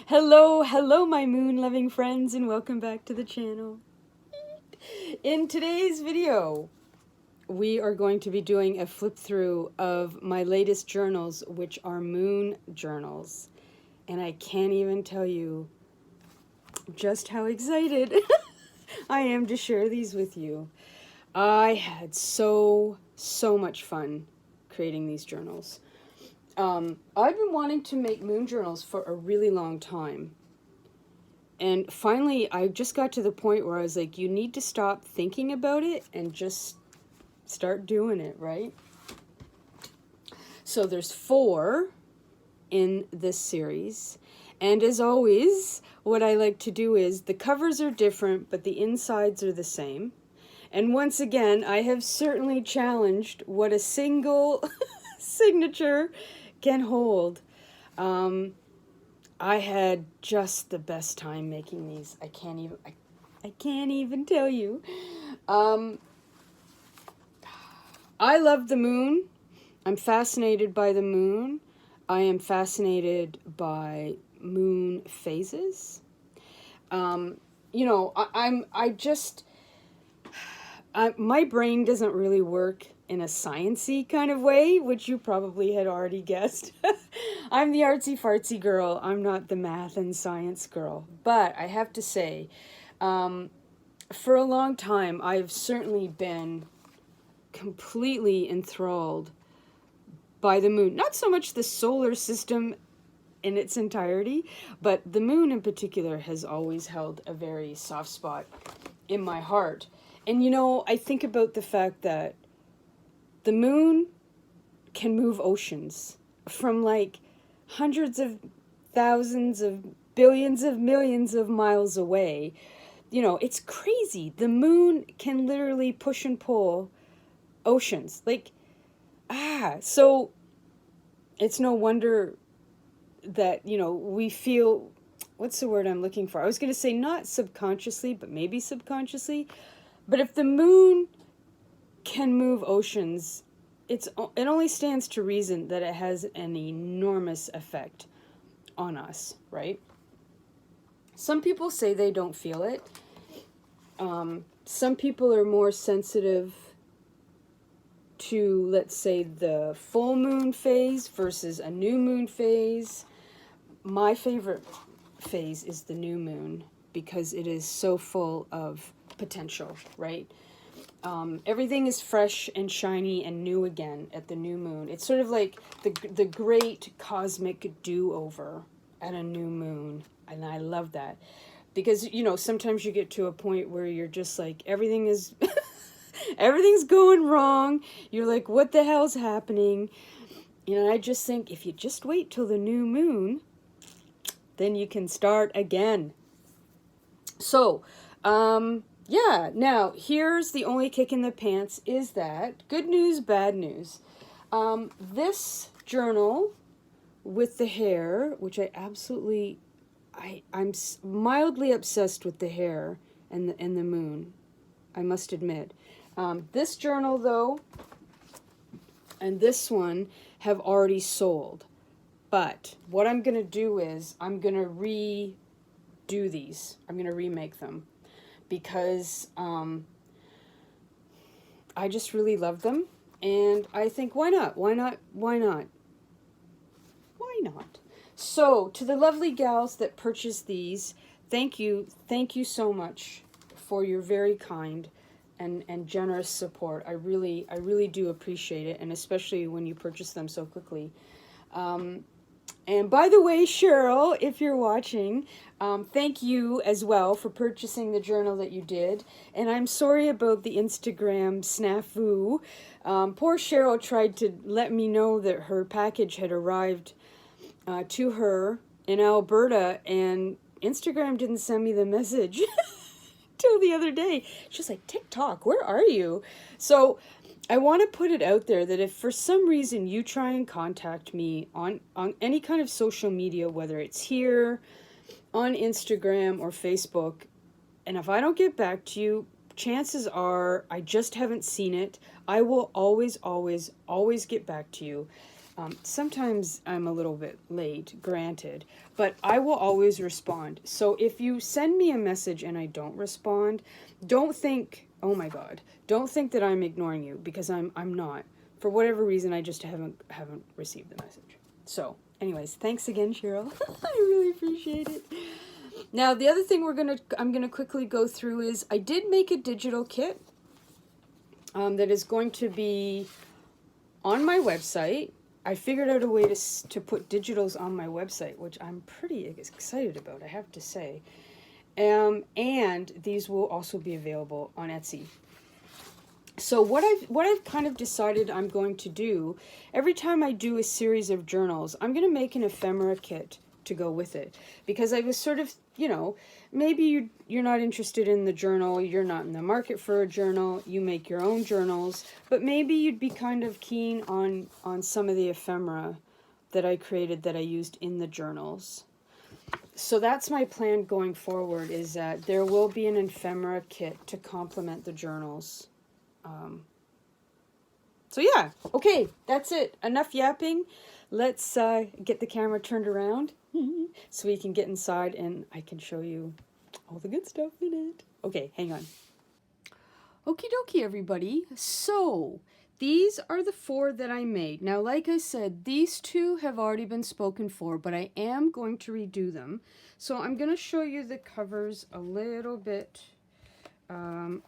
Hello, my moon-loving friends, and welcome back to the channel. In today's video, we are going to be doing a flip through of my latest journals, which are moon journals. And I can't even tell you just how excited I am to share these with you. I had so much fun creating these journals. I've been wanting to make moon journals for a really long time. And finally, I just got to the point where I was like, you need to stop thinking about it and just start doing it, right? So there's 4 in this series. And as always, what I like to do is the covers are different, but the insides are the same. And once again, I have certainly challenged what a single signature can hold. I had just the best time making these. I can't even tell you. I love the moon. I'm fascinated by the moon. I am fascinated by moon phases. My brain doesn't really work in a science-y kind of way, which you probably had already guessed. I'm the artsy-fartsy girl. I'm not the math and science girl. But I have to say, for a long time, I've certainly been completely enthralled by the moon. Not so much the solar system in its entirety, but the moon in particular has always held a very soft spot in my heart. And I think about the fact that the moon can move oceans from like hundreds of thousands of billions of millions of miles away. It's crazy. The moon can literally push and pull oceans. So it's no wonder that, we feel, what's the word I'm looking for? I was going to say not subconsciously, but maybe subconsciously. But if the moon can move oceans, it only stands to reason that it has an enormous effect on us, right? Some people say they don't feel it. Some people are more sensitive to, let's say, the full moon phase versus a new moon phase. My favorite phase is the new moon because it is so full of potential, right? Everything is fresh and shiny and new again at the new moon. It's sort of like the great cosmic do-over at a new moon. And I love that. Because, sometimes you get to a point where you're just like, everything's going wrong. You're like, what the hell's happening? I just think if you just wait till the new moon, then you can start again. So, yeah, now, here's the only kick in the pants is that, good news, bad news. This journal with the hair, which I'm mildly obsessed with the hair and the moon, I must admit. This journal, though, and this one have already sold. But what I'm going to do is I'm going to redo these. I'm going to remake them. Because I just really love them, and I think, why not? So, to the lovely gals that purchased these, thank you so much for your very kind and generous support. I really do appreciate it, and especially when you purchase them so quickly. And by the way, Cheryl, if you're watching, thank you as well for purchasing the journal that you did. And I'm sorry about the Instagram snafu. Poor Cheryl tried to let me know that her package had arrived to her in Alberta, and Instagram didn't send me the message till the other day. She's like, TikTok, where are you? So I want to put it out there that if for some reason you try and contact me on any kind of social media, whether it's here, on Instagram or Facebook, and if I don't get back to you, chances are I just haven't seen it. I will always get back to you. Sometimes I'm a little bit late, granted, but I will always respond. So if you send me a message and I don't respond, don't think, oh my God, don't think that I'm ignoring you, because I'm not. For whatever reason, I just haven't received the message. So, anyways, thanks again, Cheryl. I really appreciate it. Now, the other thing I'm gonna quickly go through is I did make a digital kit that is going to be on my website. I figured out a way to put digitals on my website, which I'm pretty excited about, I have to say. And these will also be available on Etsy. So what I've kind of decided I'm going to do, every time I do a series of journals, I'm going to make an ephemera kit to go with it. Because I was sort of, you know, maybe you're not interested in the journal, you're not in the market for a journal, you make your own journals, but maybe you'd be kind of keen on some of the ephemera that I created that I used in the journals. So that's my plan going forward, is that there will be an ephemera kit to complement the journals. So yeah, okay, that's it. Enough yapping. Let's get the camera turned around so we can get inside and I can show you all the good stuff in it. Okay, hang on. Okie dokie, everybody. So these are the 4 that I made. Now, like I said, these 2 have already been spoken for, but I am going to redo them. So I'm going to show you the covers a little bit.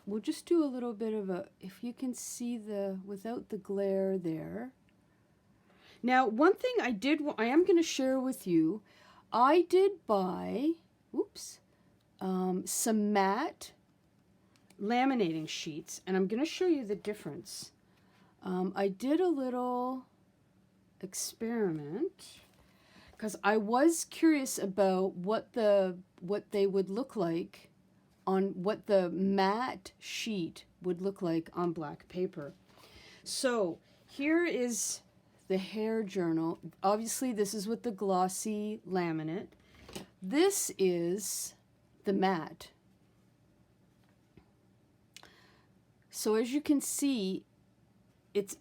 We'll just do a little bit of a, if you can see without the glare there. Now, one thing I am going to share with you, I did buy, some matte laminating sheets, and I'm going to show you the difference. I did a little experiment because I was curious about what they would look like on what the matte sheet would look like on black paper. So here is the hair journal. Obviously this is with the glossy laminate. This is the matte. So as you can see, it's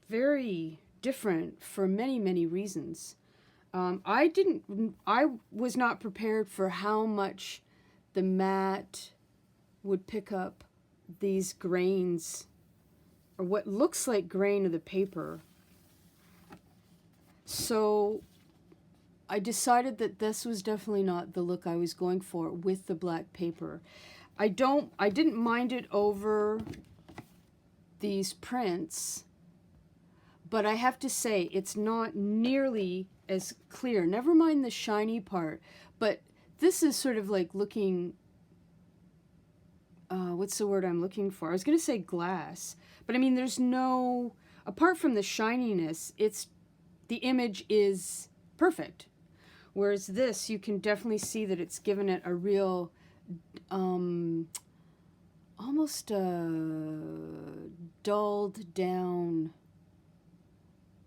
very different for many reasons. I was not prepared for how much the matte would pick up these grains, or what looks like grain of the paper. So I decided that this was definitely not the look I was going for with the black paper. I didn't mind it over these prints, but I have to say it's not nearly as clear. Never mind the shiny part, but this is sort of like looking, what's the word I'm looking for? I was going to say glass, but I mean there's no, apart from the shininess, the image is perfect. Whereas this, you can definitely see that it's given it a real, almost dulled down,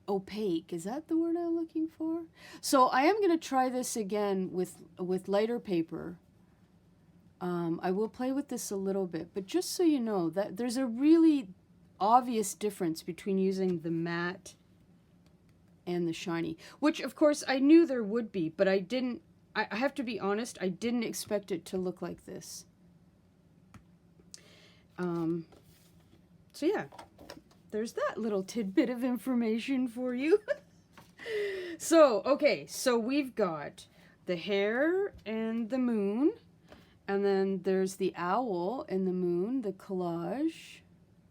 opaque. Is that the word I'm looking for? So I am going to try this again with lighter paper. I will play with this a little bit, but just so you know that there's a really obvious difference between using the matte and the shiny, which of course I knew there would be, but I have to be honest, I didn't expect it to look like this. So yeah, there's that little tidbit of information for you. So, okay, so we've got the hare and the moon, and then there's the owl and the moon, the collage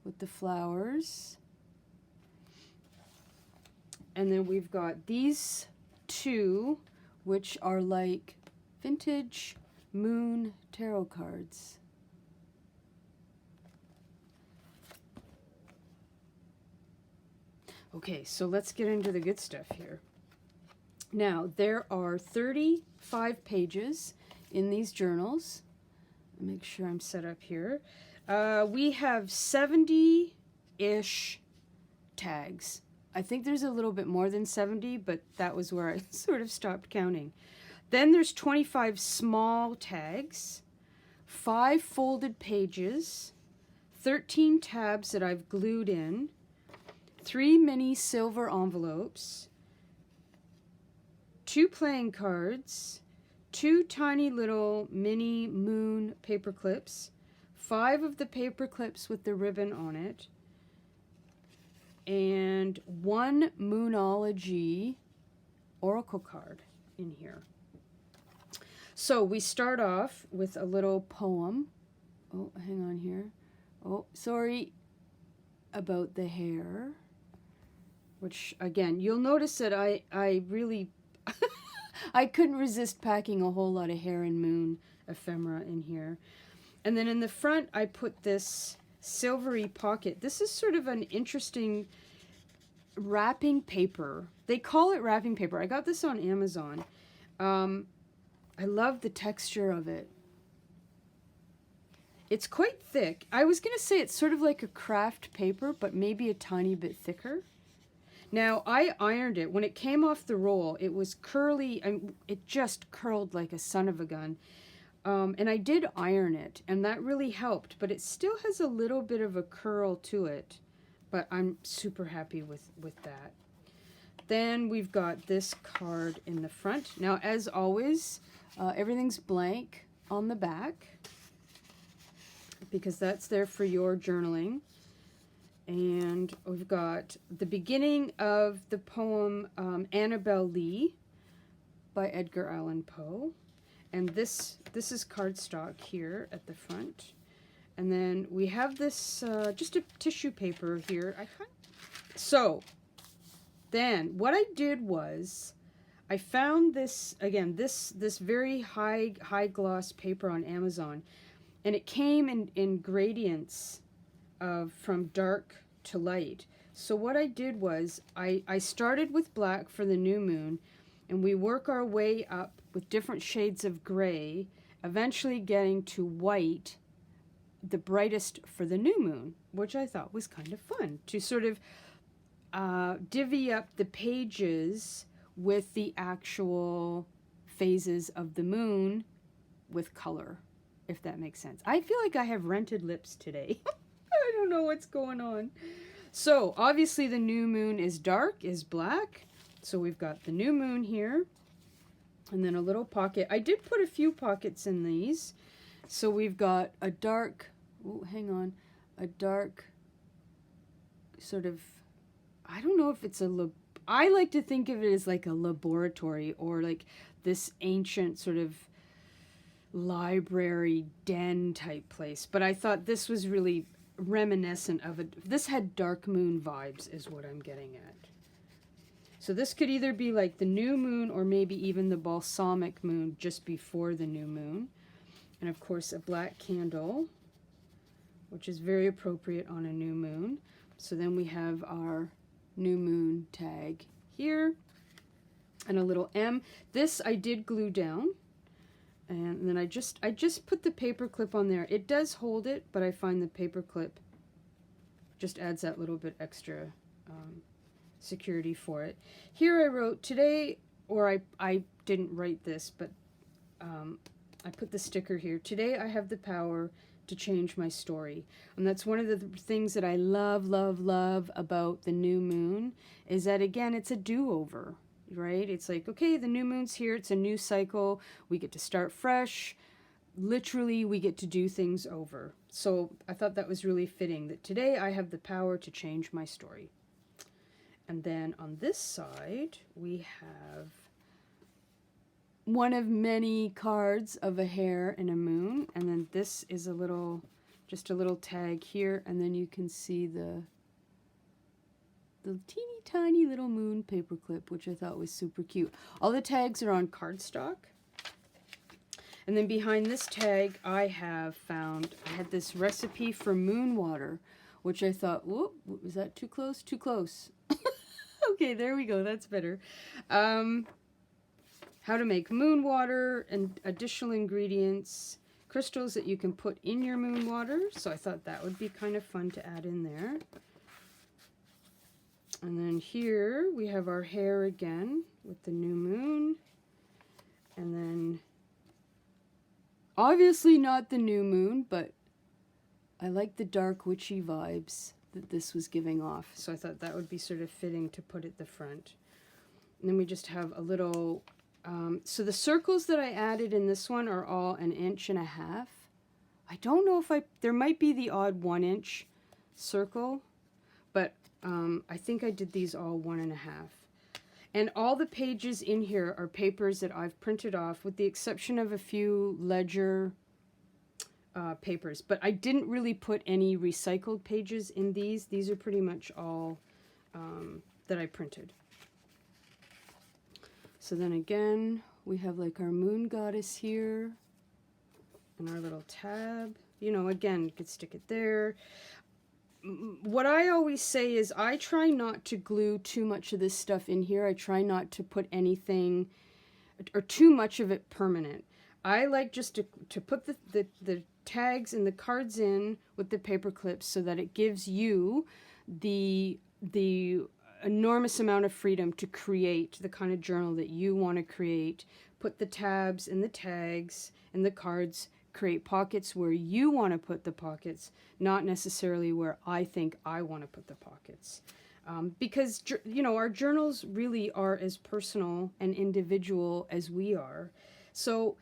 with the flowers. And then we've got these 2, which are like vintage moon tarot cards. Okay, so let's get into the good stuff here. Now, there are 35 pages in these journals. Make sure I'm set up here. We have 70-ish tags. I think there's a little bit more than 70, but that was where I sort of stopped counting. Then there's 25 small tags, 5 folded pages, 13 tabs that I've glued in, 3 mini silver envelopes, 2 playing cards, 2 tiny little mini moon paper clips, 5 of the paper clips with the ribbon on it, and 1 Moonology oracle card in here. So we start off with a little poem. Oh, hang on here. Oh, sorry about the hair. Which, again, you'll notice that I really... I couldn't resist packing a whole lot of hair and moon ephemera in here. And then in the front, I put this silvery pocket. This is sort of an interesting wrapping paper. They call it wrapping paper. I got this on Amazon. I love the texture of it. It's quite thick. I was going to say it's sort of like a craft paper, but maybe a tiny bit thicker. Now, I ironed it. When it came off the roll, it was curly. It just curled like a son of a gun. And I did iron it, and that really helped. But it still has a little bit of a curl to it. But I'm super happy with that. Then we've got this card in the front. Now, as always, everything's blank on the back, because that's there for your journaling. And we've got the beginning of the poem Annabel Lee by Edgar Allan Poe. And this is cardstock here at the front. And then we have this, just a tissue paper here. So then what I did was I found this, again, this very high gloss paper on Amazon. And it came in gradients from dark to light. So what I did was I started with black for the new moon, and we work our way up with different shades of gray, eventually getting to white, the brightest for the new moon, which I thought was kind of fun to sort of divvy up the pages with the actual phases of the moon with color, if that makes sense. I feel like I have rented lips today. I don't know what's going on. So obviously the new moon is dark, is black. So we've got the new moon here, and then a little pocket. I did put a few pockets in these. So we've got a dark, oh, hang on, a dark sort of, I don't know if it's I like to think of it as like a laboratory, or like this ancient sort of library den type place. But I thought this was really reminiscent of it. This had dark moon vibes is what I'm getting at. So this could either be like the new moon, or maybe even the balsamic moon just before the new moon. And of course a black candle, which is very appropriate on a new moon. So then we have our new moon tag here, and a little M. This I did glue down, and then I just put the paper clip on there. It does hold it, but I find the paper clip just adds that little bit extra security for it. Here I wrote today, or I didn't write this, but I put the sticker here. Today I have the power to change my story. And that's one of the things that I love about the new moon, is that, again, it's a do-over, right? It's like, okay, the new moon's here, it's a new cycle, we get to start fresh. Literally, we get to do things over. So I thought that was really fitting, that today I have the power to change my story. And then on this side, we have one of many cards of a hare and a moon, and then this is just a little tag here, and then you can see the teeny tiny little moon paperclip, which I thought was super cute. All the tags are on cardstock. And then behind this tag, I had this recipe for moon water, which I thought, whoop, was that too close? Too close. Okay, there we go, that's better. How to make moon water and additional ingredients, crystals that you can put in your moon water. So I thought that would be kind of fun to add in there. And then here we have our hair again with the new moon. And then obviously not the new moon, but I like the dark witchy vibes that this was giving off. So I thought that would be sort of fitting to put at the front. And then we just have a little, so the circles that I added in this one are all 1.5 inches. I don't know if there might be the odd 1 inch circle, but I think I did these all 1.5. And all the pages in here are papers that I've printed off, with the exception of a few ledger papers. But I didn't really put any recycled pages in these. These are pretty much all that I printed. So then again, we have like our moon goddess here and our little tab. You know, again, you could stick it there. What I always say is I try not to glue too much of this stuff in here. I try not to put anything or too much of it permanent. I like just to put the tags and the cards in with the paper clips so that it gives you the enormous amount of freedom to create the kind of journal that you want to create. Put the tabs and the tags and the cards, create pockets where you want to put the pockets, not necessarily where I think I want to put the pockets. Because, you know, our journals really are as personal and individual as we are. So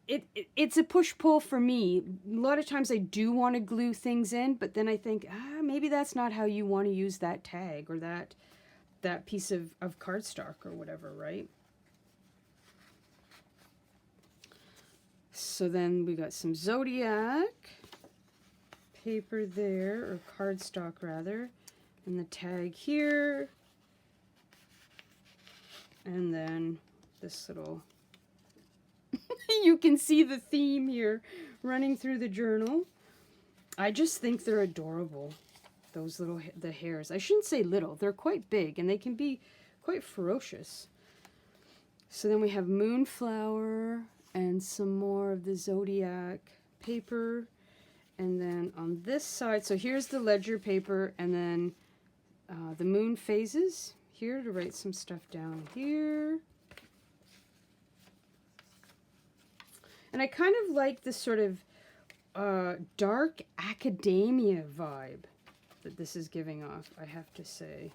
it's a push-pull for me. A lot of times I do want to glue things in, but then I think, maybe that's not how you want to use that tag or that piece of cardstock or whatever, right? So then we got some zodiac paper there, or cardstock rather, and the tag here, and then this little you can see the theme here running through the journal. I just think they're adorable, those little the hairs. I shouldn't say little, they're quite big and they can be quite ferocious. So then we have moonflower and some more of the zodiac paper, and then on this side, so here's the ledger paper, and then the moon phases here to write some stuff down here. And I kind of like this sort of dark academia vibe that this is giving off, I have to say.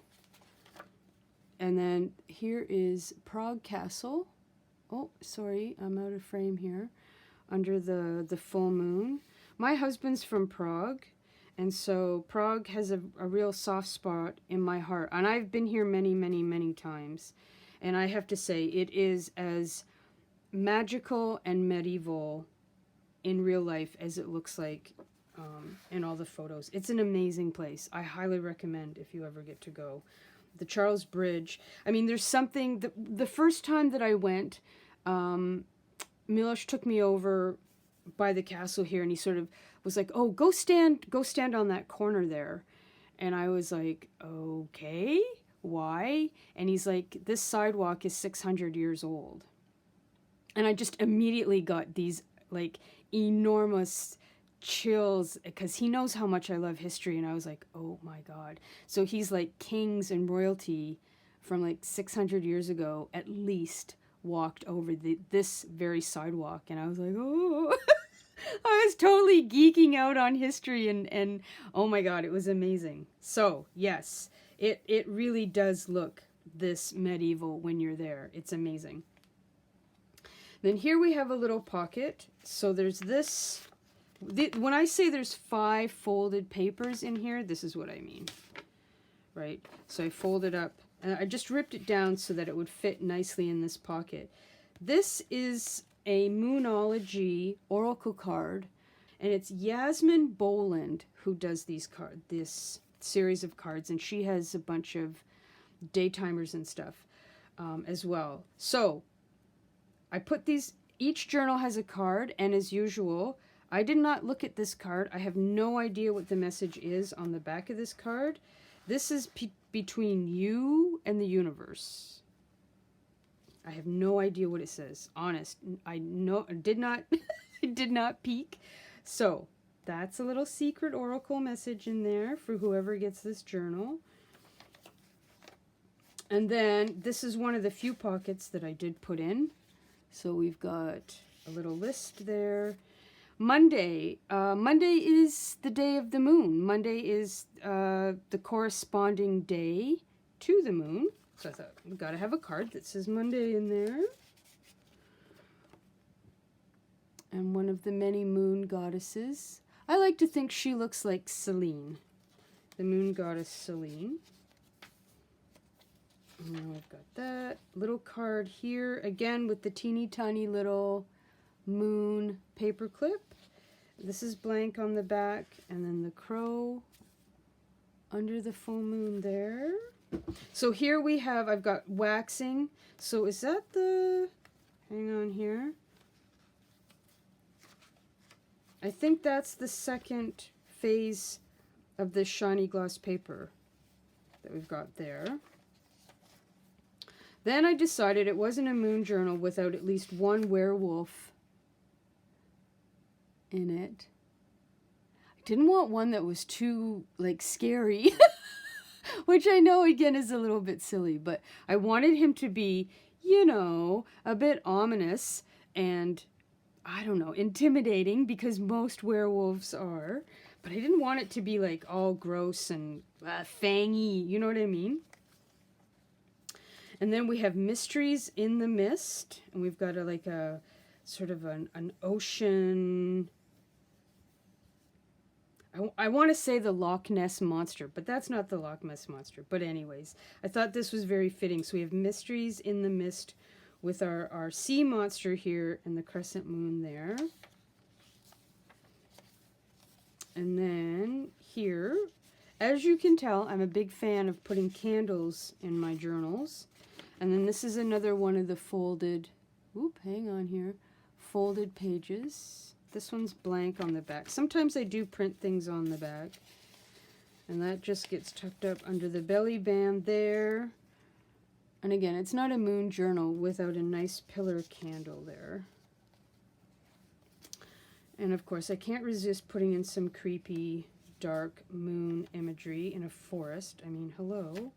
And then here is Prague Castle. Oh, sorry, I'm out of frame here. Under the full moon. My husband's from Prague, and so Prague has a real soft spot in my heart. And I've been here many, many, many times. And I have to say, it is as magical and medieval in real life as it looks like in all the photos. It's an amazing place. I highly recommend if you ever get to go. The Charles Bridge. I mean, there's something, the first time that I went, Milos took me over by the castle here, and he sort of was like, oh, go stand on that corner there. And I was like, okay, why? And he's like, this sidewalk is 600 years old. And I just immediately got these like enormous chills because he knows how much I love history, and I was like, oh my god. So he's like, kings and royalty from like 600 years ago at least walked over this very sidewalk, and I was like, oh. I was totally geeking out on history, and oh my god, it was amazing. So yes, it really does look this medieval when you're there. It's amazing. Then here we have a little pocket. So there's this. When I say there's 5 folded papers in here, this is what I mean, right? So I folded up, and I just ripped it down so that it would fit nicely in this pocket. This is a Moonology oracle card, and it's Yasmin Boland who does this series of cards, and she has a bunch of daytimers and stuff as well. So I put these, each journal has a card, and as usual, I did not look at this card. I have no idea what the message is on the back of this card. This is between you and the universe. I have no idea what it says. Honest, I did not peek. So that's a little secret oracle message in there for whoever gets this journal. And then this is one of the few pockets that I did put in. So we've got a little list there. Monday. Monday is the day of the moon. Monday is the corresponding day to the moon. So I thought, we gotta have a card that says Monday in there. And one of the many moon goddesses. I like to think she looks like Selene. The moon goddess Selene. And we've got that little card here. Again with the teeny tiny little moon paper clip. This is blank on the back. And then the crow under the full moon there. So here we have, I've got waxing. So is that the, hang on here. I think that's the second phase of this shiny gloss paper that we've got there. Then I decided it wasn't a moon journal without at least one werewolf in it. I didn't want one that was too, like, scary. Which I know, again, is a little bit silly, but I wanted him to be, you know, a bit ominous and, I don't know, intimidating, because most werewolves are, but I didn't want it to be, like, all gross and fangy, you know what I mean? And then we have Mysteries in the Mist, and we've got like a sort of an ocean... I want to say the Loch Ness Monster, but that's not the Loch Ness Monster. But anyways, I thought this was very fitting. So we have Mysteries in the Mist with our sea monster here and the crescent moon there. And then here, as you can tell, I'm a big fan of putting candles in my journals. And then this is another one of the folded, hang on here, folded pages. This one's blank on the back. Sometimes I do print things on the back. And that just gets tucked up under the belly band there. And again, it's not a moon journal without a nice pillar candle there. And of course, I can't resist putting in some creepy, dark moon imagery in a forest. I mean, hello.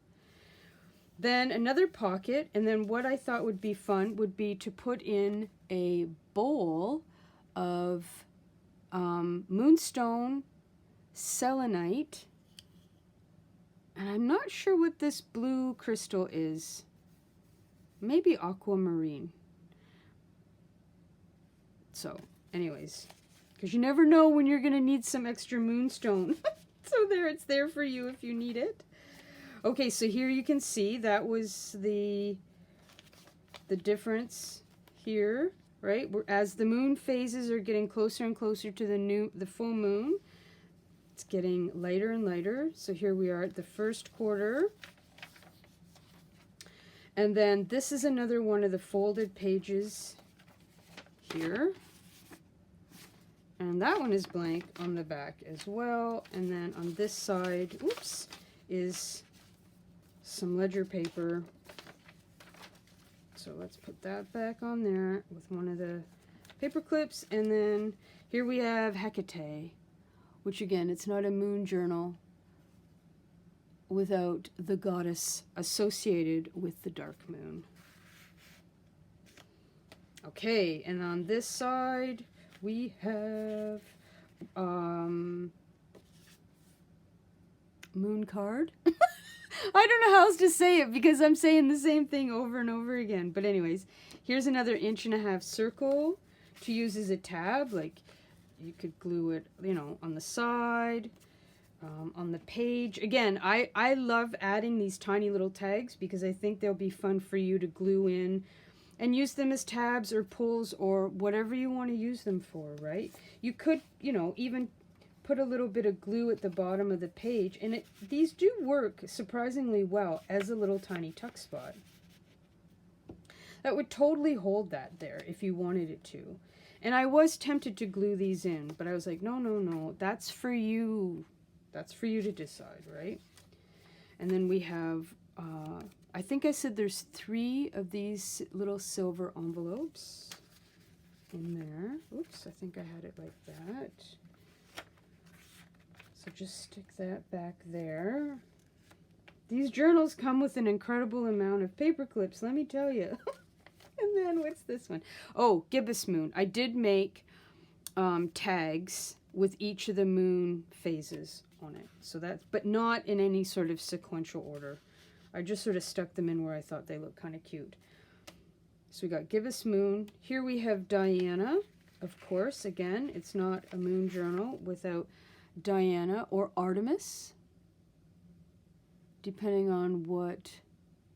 Then another pocket, and then what I thought would be fun would be to put in a bowl of moonstone selenite, and I'm not sure what this blue crystal is. Maybe aquamarine. So, anyways, because you never know when you're going to need some extra moonstone. So there, it's there for you if you need it. Okay, so here you can see that was the difference here, right? As the moon phases are getting closer and closer to the full moon, it's getting lighter and lighter. So here we are at the first quarter. And then this is another one of the folded pages here. And that one is blank on the back as well. And then on this side, oops, is some ledger paper. So let's put that back on there with one of the paper clips. And then here we have Hecate, which again, it's not a moon journal without the goddess associated with the dark moon. Okay, and on this side we have moon card. I don't know how else to say it because I'm saying the same thing over and over again. But anyways, here's another 1.5 inch circle to use as a tab. Like, you could glue it, you know, on the side, on the page. Again, I love adding these tiny little tags because I think they'll be fun for you to glue in and use them as tabs or pulls or whatever you want to use them for, right? You could, you know, even put a little bit of glue at the bottom of the page, and these do work surprisingly well as a little tiny tuck spot. That would totally hold that there if you wanted it to. And I was tempted to glue these in, but I was like, no, that's for you. That's for you to decide, right? And then we have, I think I said there's 3 of these little silver envelopes in there. Oops, I think I had it like that. So just stick that back there. These journals come with an incredible amount of paper clips, let me tell you. And then what's this one? Oh, gibbous moon. I did make tags with each of the moon phases on it. So that's, but not in any sort of sequential order. I just sort of stuck them in where I thought they looked kind of cute. So we got Gibbous Moon. Here we have Diana, of course. Again, it's not a moon journal without Diana or Artemis, depending on what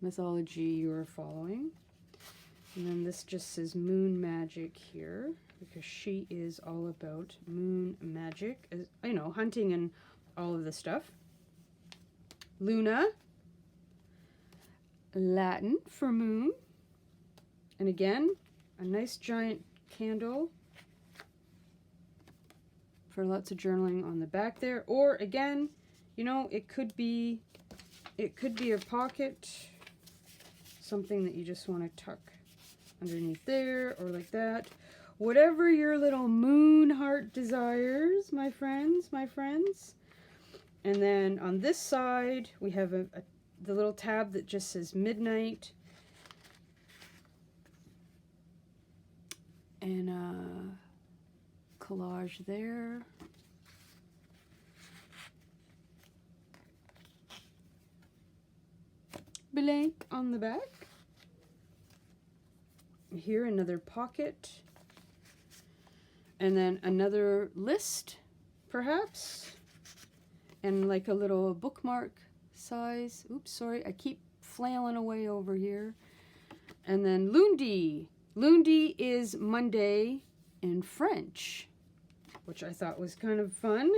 mythology you're following. And then this just says Moon Magic here, because she is all about moon magic, as you know, hunting and all of the stuff. Luna, Latin for moon. And again, a nice giant candle for lots of journaling on the back there. Or again, you know, it could be a pocket, something that you just want to tuck underneath there or like that. Whatever your little moon heart desires, my friends, my friends. And then on this side, we have the little tab that just says Midnight. And a collage there. Blank on the back. Here another pocket. And then another list, perhaps. And like a little bookmark size. Oops, sorry, I keep flailing away over here. And then Lundi. Lundi is Monday in French, which I thought was kind of fun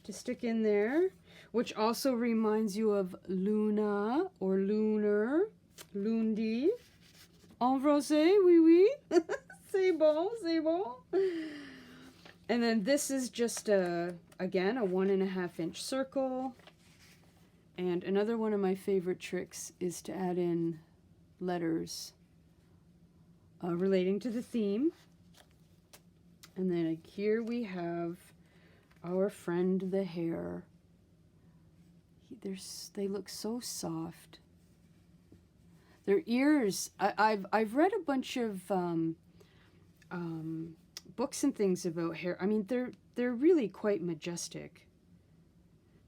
to stick in there, which also reminds you of Luna or lunar, Lundi. En français, oui, oui. C'est bon, c'est bon. And then this is just again, a 1.5 inch circle. And another one of my favorite tricks is to add in letters relating to the theme. And then here we have our friend the hare. They look so soft. Their ears, I've read a bunch of books and things about hare. I mean, they're really quite majestic.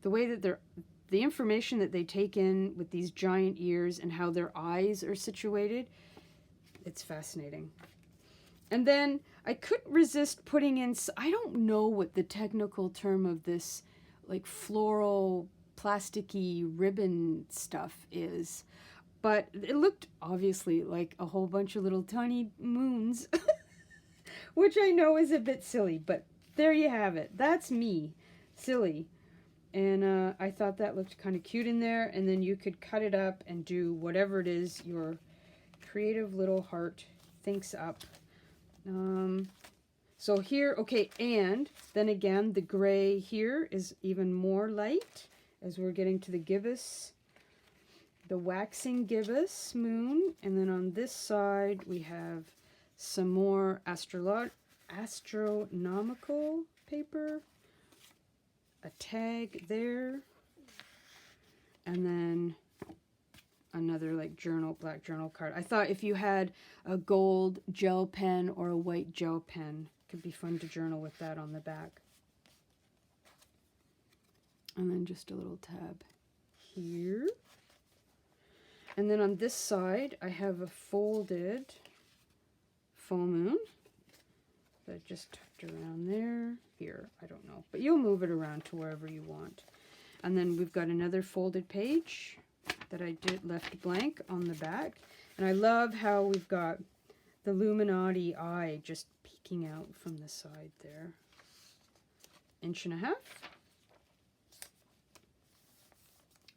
The way that the information that they take in with these giant ears and how their eyes are situated, it's fascinating. And then I couldn't resist putting in, I don't know what the technical term of this like floral plasticky ribbon stuff is, but it looked obviously like a whole bunch of little tiny moons, which I know is a bit silly, but there you have it. That's me, silly. And I thought that looked kind of cute in there, and then you could cut it up and do whatever it is your creative little heart thinks up. So here, okay, and then again, the gray here is even more light as we're getting to the gibbous, the waxing gibbous moon. And then on this side, we have some more astronomical paper, a tag there, and then another like journal, black journal card. I thought if you had a gold gel pen or a white gel pen, it could be fun to journal with that on the back. And then just a little tab here. And then on this side, I have a folded full moon that I just tucked around there. Here, I don't know, but you'll move it around to wherever you want. And then we've got another folded page that I left blank on the back. And I love how we've got the Illuminati eye just peeking out from the side there. 1.5 inches.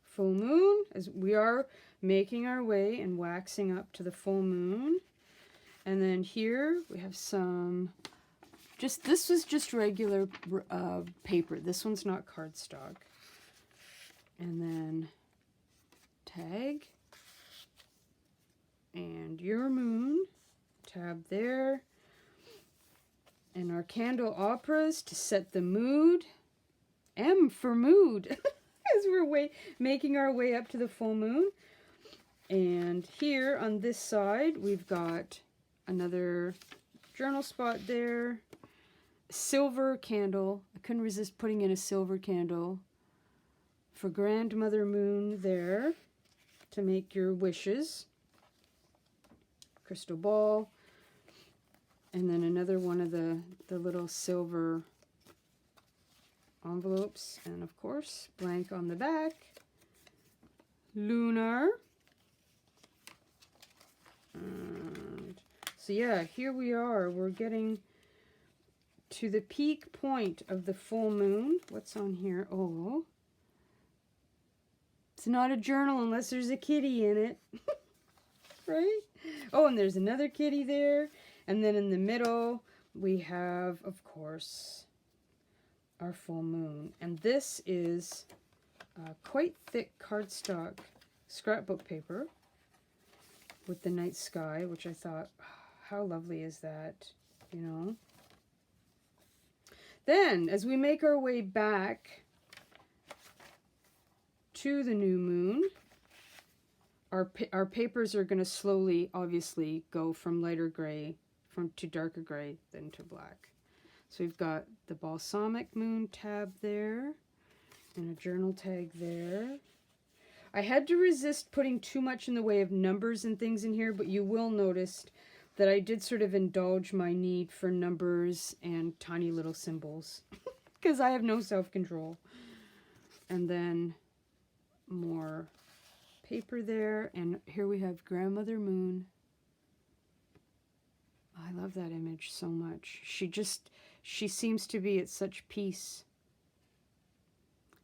Full moon, as we are making our way and waxing up to the full moon. And then here we have some, this was just regular paper. This one's not cardstock. And then tag and your moon, tab there, and our candle operas to set the mood. M for mood as we're making our way up to the full moon. And here on this side we've got another journal spot there, silver candle. I couldn't resist putting in a silver candle for Grandmother Moon there to make your wishes. Crystal ball. And then another one of the little silver envelopes. And of course, blank on the back. Lunar. And so yeah, here we are. We're getting to the peak point of the full moon. What's on here? Oh, it's not a journal unless there's a kitty in it. Right? Oh, and there's another kitty there. And then in the middle, we have, of course, our full moon. And this is quite thick cardstock scrapbook paper with the night sky, which I thought, how lovely is that, you know? Then, as we make our way back to the new moon, our papers are going to slowly, obviously, go from lighter gray to darker gray, then to black. So we've got the balsamic moon tab there, and a journal tag there. I had to resist putting too much in the way of numbers and things in here, but you will notice that I did sort of indulge my need for numbers and tiny little symbols because I have no self-control. And then more paper there, and here we have Grandmother Moon. I love that image so much. She seems to be at such peace.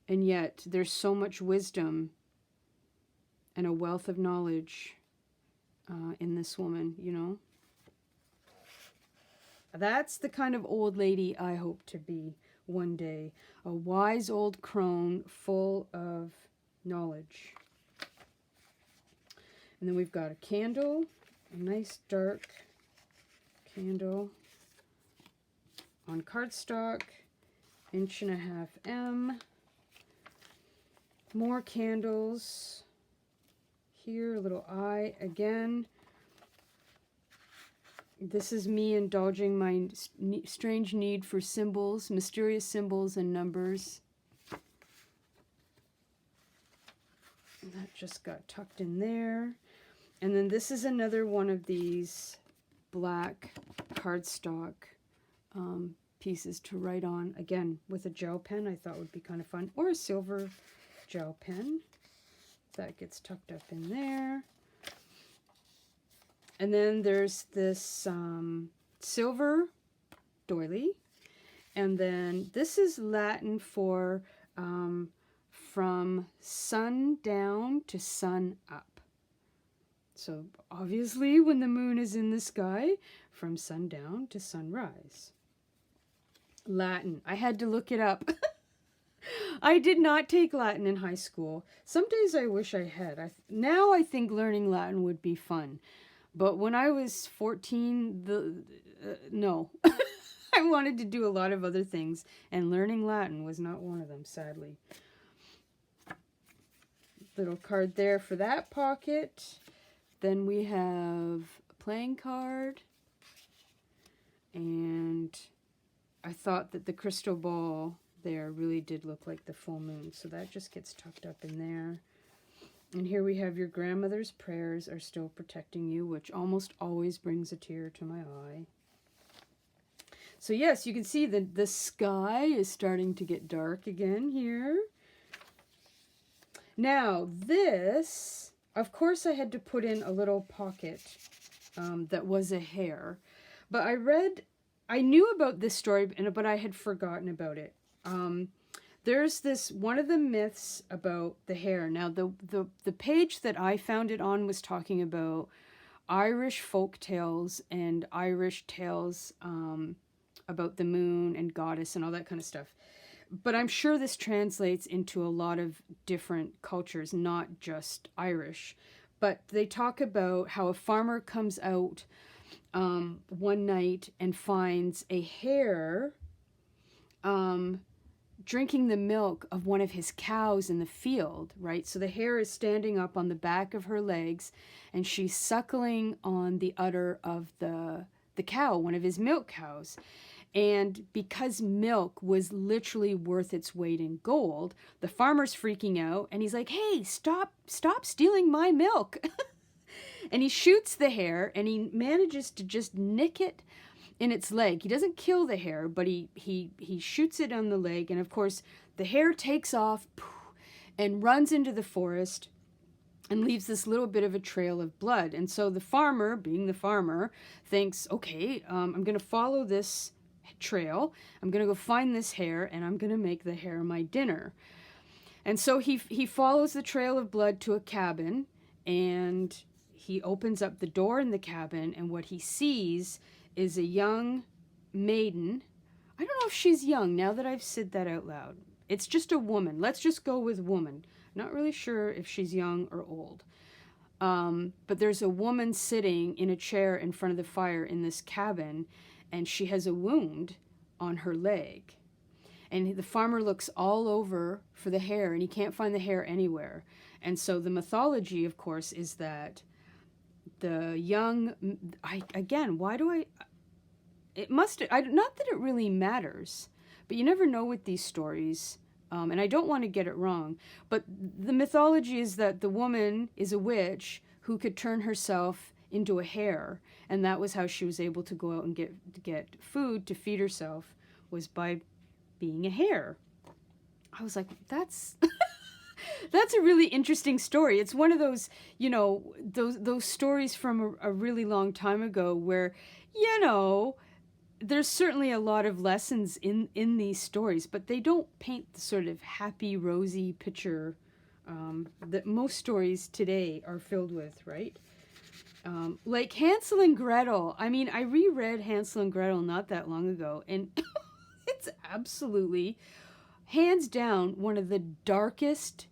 And yet there's so much wisdom and a wealth of knowledge in this woman, you know. That's the kind of old lady I hope to be one day. A wise old crone full of knowledge. And then we've got a candle, a nice dark candle on cardstock, 1.5 M. More candles. Here, a little eye again. This is me indulging my strange need for symbols, mysterious symbols and numbers. And that just got tucked in there. And then this is another one of these black cardstock pieces to write on, again, with a gel pen. I thought would be kind of fun. Or a silver gel pen. That gets tucked up in there. And then there's this silver doily. And then this is Latin for from sundown to sun up. So obviously when the moon is in the sky, from sundown to sunrise. Latin. I had to look it up. I did not take Latin in high school. Some days I wish I had. Now I think learning Latin would be fun. But when I was 14, no. I wanted to do a lot of other things, and learning Latin was not one of them, sadly. Little card there for that pocket. Then we have a playing card. And I thought that the crystal ball there really did look like the full moon. So that just gets tucked up in there. And here we have your grandmother's prayers are still protecting you, which almost always brings a tear to my eye. So yes, you can see that the sky is starting to get dark again here. Now this, of course I had to put in a little pocket that was a hare. But I knew about this story, but I had forgotten about it. There's this, one of the myths about the hare. Now, the page that I found it on was talking about Irish folk tales and Irish tales about the moon and goddess and all that kind of stuff. But I'm sure this translates into a lot of different cultures, not just Irish. But they talk about how a farmer comes out one night and finds a hare drinking the milk of one of his cows in the field, right? So the hare is standing up on the back of her legs, and she's suckling on the udder of the cow, one of his milk cows. And because milk was literally worth its weight in gold, the farmer's freaking out and he's like, hey, stop stealing my milk. And he shoots the hare and he manages to just nick it in its leg. He doesn't kill the hare, but he shoots it on the leg. And of course, the hare takes off and runs into the forest and leaves this little bit of a trail of blood. And so the farmer, being the farmer, thinks, okay, I'm going to follow this trail. I'm going to go find this hare, and I'm going to make the hare my dinner. And so he follows the trail of blood to a cabin, and he opens up the door in the cabin, and what he sees is a young maiden. I don't know if she's young now that I've said that out loud. It's just a woman. Let's just go with woman. Not really sure if she's young or old. But there's a woman sitting in a chair in front of the fire in this cabin, and she has a wound on her leg. And the farmer looks all over for the hare, and he can't find the hare anywhere. And so the mythology, of course, is that the young... not that it really matters, but you never know with these stories. And I don't want to get it wrong, but the mythology is that the woman is a witch who could turn herself into a hare, and that was how she was able to go out and get food to feed herself, was by being a hare. I was like, that's that's a really interesting story. It's one of those, those stories from a really long time ago where, there's certainly a lot of lessons in these stories, but they don't paint the sort of happy, rosy picture that most stories today are filled with, right? Like Hansel and Gretel. I mean, I reread Hansel and Gretel not that long ago, and it's absolutely, hands down, one of the darkest,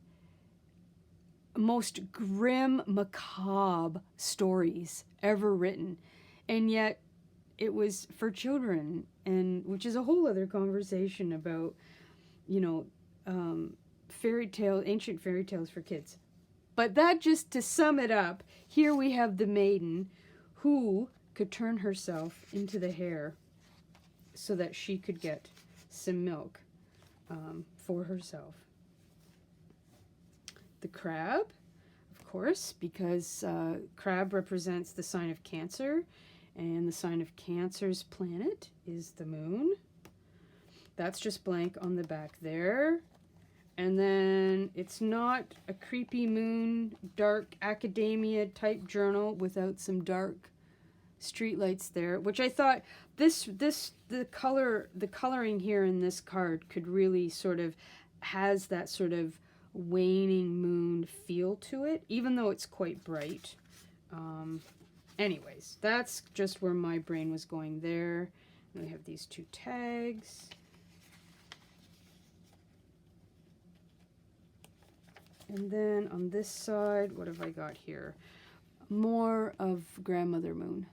most grim, macabre stories ever written. And yet, it was for children, and which is a whole other conversation about, ancient fairy tales for kids. But that, just to sum it up, here we have the maiden who could turn herself into the hare so that she could get some milk for herself. The crab, of course, because crab represents the sign of Cancer, and the sign of Cancer's planet is the moon. That's just blank on the back there. And then it's not a creepy moon, dark academia type journal without some dark streetlights there, which I thought the coloring here in this card could really sort of has that sort of waning moon feel to it, even though it's quite bright. Anyways, that's just where my brain was going there. And we have these two tags. And then on this side, what have I got here? More of Grandmother Moon.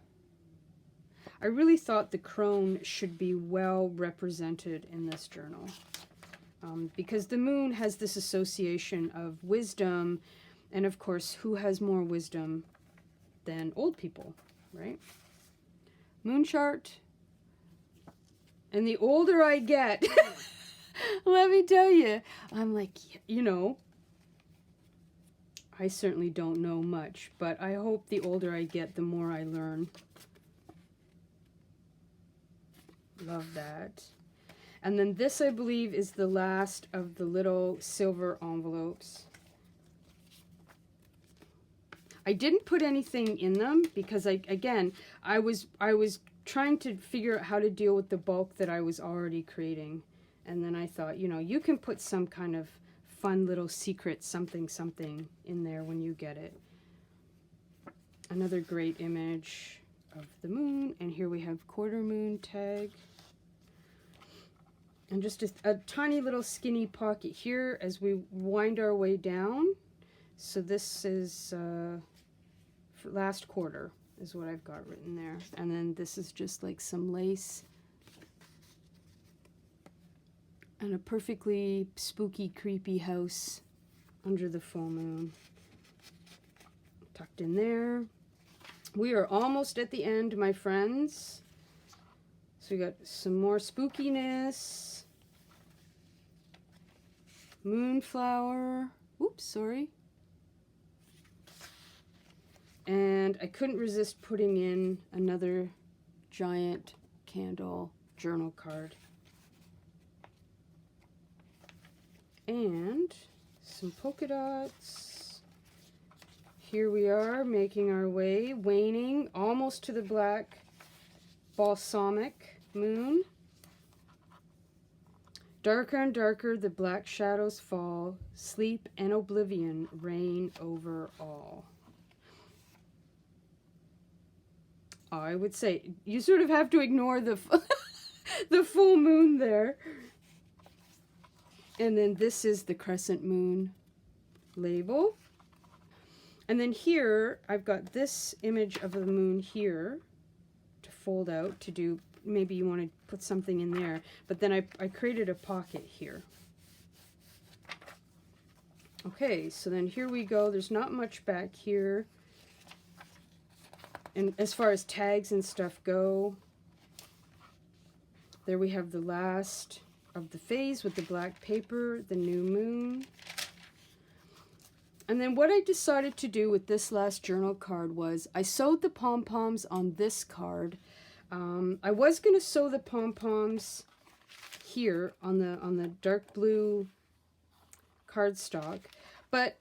I really thought the crone should be well represented in this journal. Because the moon has this association of wisdom, and of course, who has more wisdom than old people, right? Moon chart. And the older I get, let me tell you, I'm like, I certainly don't know much, but I hope the older I get, the more I learn. Love that. And then this, I believe, is the last of the little silver envelopes. I didn't put anything in them because I was trying to figure out how to deal with the bulk that I was already creating. And then I thought, you can put some kind of fun little secret something in there when you get it. Another great image of the moon, and here we have quarter moon tag. And just a tiny little skinny pocket here as we wind our way down. So this is for last quarter is what I've got written there. And then this is just like some lace. And a perfectly spooky, creepy house under the full moon. Tucked in there. We are almost at the end, my friends. So we got some more spookiness. Moonflower. Oops, sorry. And I couldn't resist putting in another giant candle journal card. And some polka dots. Here we are making our way, waning almost to the black balsamic moon. Darker and darker the black shadows fall, sleep and oblivion reign over all. I would say you sort of have to ignore the the full moon there. And then this is the crescent moon label. And then here I've got this image of the moon here to fold out to do, maybe you want to put something in there. But then I created a pocket here. Okay, so then here we go. There's not much back here. And as far as tags and stuff go, there we have the last of the phase with the black paper, the new moon. And then what I decided to do with this last journal card was I sewed the pom-poms on this card. I was going to sew the pom-poms here on the dark blue cardstock, but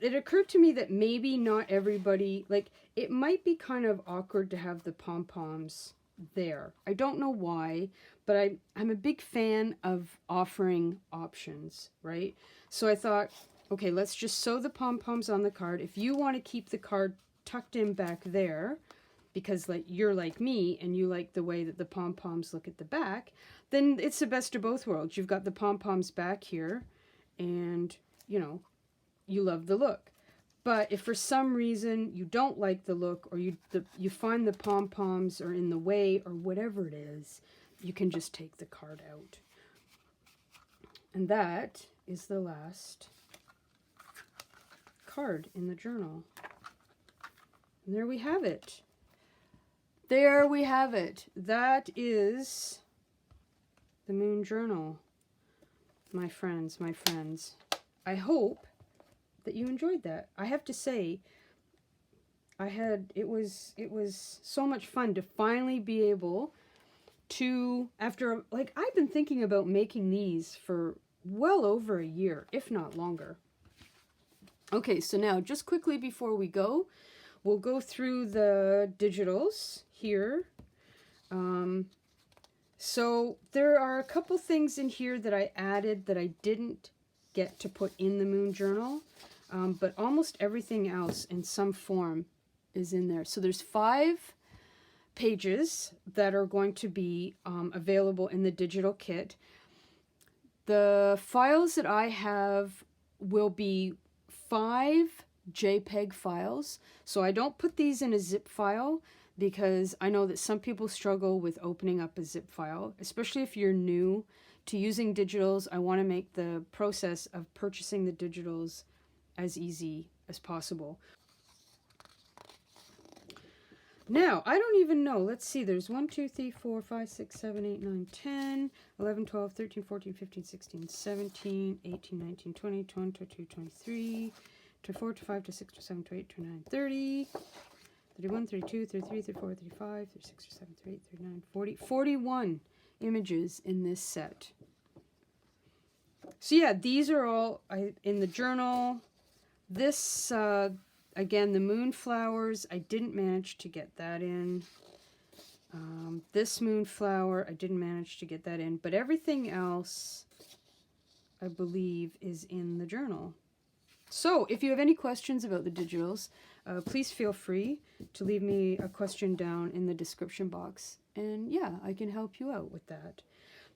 it occurred to me that maybe not everybody, like, it might be kind of awkward to have the pom-poms there. I don't know why, but I'm a big fan of offering options, right? So I thought, okay, let's just sew the pom-poms on the card. If you want to keep the card tucked in back there, because like you're like me and you like the way that the pom-poms look at the back, then it's the best of both worlds. You've got the pom-poms back here and, you know, you love the look. But if for some reason you don't like the look, or you find the pom-poms are in the way or whatever it is, you can just take the card out. And that is the last card in the journal. And there we have it. There we have it. That is the Moon Journal, my friends, my friends. I hope that you enjoyed that. I have to say, it was so much fun to finally be able to, after, like, I've been thinking about making these for well over a year, if not longer. Okay, so now just quickly before we go, we'll go through the digitals here. So there are a couple things in here that I added that I didn't get to put in the Moon Journal. But almost everything else in some form is in there. So there's 5 pages that are going to be available in the digital kit. The files that I have will be 5 JPEG files. So I don't put these in a zip file because I know that some people struggle with opening up a zip file, especially if you're new to using digitals. I want to make the process of purchasing the digitals as easy as possible. Now, I don't even know. Let's see. There's 1, 2, 3, 4, 5, 6, 7, 8, 9, 10, 11, 12, 13, 14, 15, 16, 17, 18, 19, 20, 21, 22, 23, 24, 25, 26, 27, 28, 29, 30, 31, 32, 33, 34, 35, 36, 37, 38, 39, 40, 41 images in this set. So yeah, these are all in the journal. This, again, the moonflowers, I didn't manage to get that in. This moonflower, I didn't manage to get that in. But everything else, I believe, is in the journal. So, if you have any questions about the digitals, please feel free to leave me a question down in the description box. And yeah, I can help you out with that.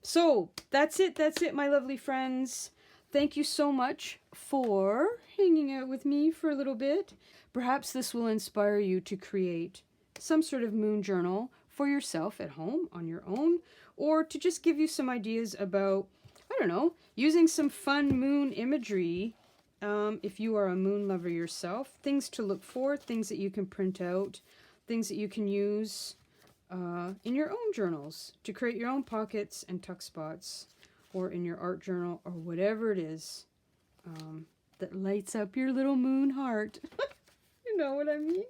So, that's it, my lovely friends. Thank you so much for hanging out with me for a little bit. Perhaps this will inspire you to create some sort of moon journal for yourself at home on your own, or to just give you some ideas about, I don't know, using some fun moon imagery if you are a moon lover yourself. Things to look for, things that you can print out, things that you can use in your own journals to create your own pockets and tuck spots, or in your art journal, or whatever it is that lights up your little moon heart. You know what I mean?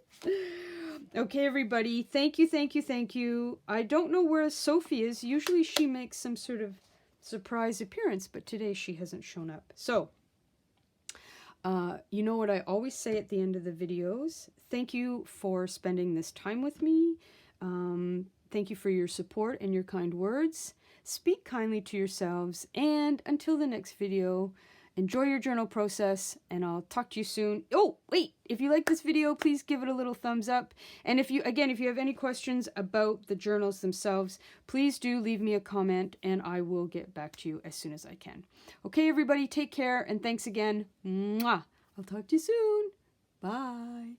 Okay, everybody. Thank you, thank you, thank you. I don't know where Sophie is. Usually she makes some sort of surprise appearance, but today she hasn't shown up. So, you know what I always say at the end of the videos? Thank you for spending this time with me. Thank you for your support and your kind words. Speak kindly to yourselves, and until the next video, enjoy your journal process, and I'll talk to you soon. Oh, wait, if you like this video, please give it a little thumbs up. And if you have any questions about the journals themselves, please do leave me a comment, and I will get back to you as soon as I can. Okay, everybody, take care, and thanks again. Mwah! I'll talk to you soon. Bye.